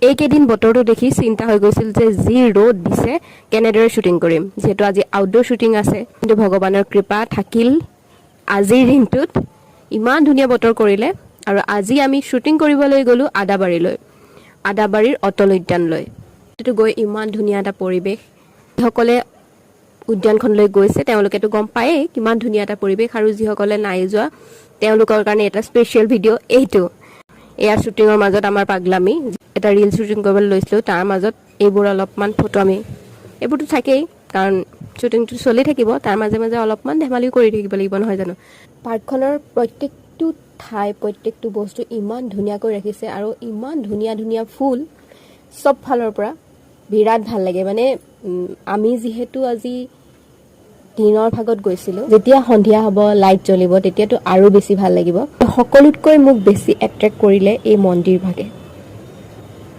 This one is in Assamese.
এইকেইদিন বতৰটো দেখি চিন্তা হৈ গৈছিল যে যি ৰ'দ দিছে কেনেদৰে শ্বুটিং কৰিম, যিহেতু আজি আউটডোৰ শ্বুটিং আছে। কিন্তু ভগৱানৰ কৃপা থাকিল আজিৰ দিনটোত ইমান ধুনীয়া বতৰ কৰিলে। আৰু আজি আমি শ্বুটিং কৰিবলৈ গ'লোঁ আদাবাৰীৰ অটল উদ্যানলৈ। সেইটো গৈ ইমান ধুনীয়া এটা পৰিৱেশ। যিসকলে উদ্যানখনলৈ গৈছে তেওঁলোকেতো গম পায়েই কিমান ধুনীয়া এটা পৰিৱেশ, আৰু যিসকলে নাই যোৱা তেওঁলোকৰ কাৰণে এটা স্পেচিয়েল ভিডিঅ' এইটো। এয়াৰ শ্বুটিঙৰ মাজত আমাৰ পাগলামি, এটা ৰিল শ্বুটিং কৰিবলৈ লৈছিলোঁ, তাৰ মাজত এইবোৰ অলপমান ফটো এইবোৰতো থাকেই, কাৰণ শ্বুটিংটো চলি থাকিব, তাৰ মাজে মাজে অলপমান ধেমালিও কৰি থাকিব লাগিব, নহয় জানো। পাৰ্কখনৰ প্ৰত্যেকটো ঠাই প্ৰত্যেকটো বস্তু ইমান ধুনীয়াকৈ ৰাখিছে, আৰু ইমান ধুনীয়া ধুনীয়া ফুল চব ফালৰ পৰা বিৰাট ভাল লাগে। মানে আমি যিহেতু আজি দিনৰ ভাগত গৈছিলোঁ, যেতিয়া সন্ধিয়া হ'ব লাইট জ্বলিব তেতিয়াতো আৰু বেছি ভাল লাগিব। সকলোতকৈ মোক বেছি এট্ৰেক্ট কৰিলে এই মন্দিৰ ভাগে।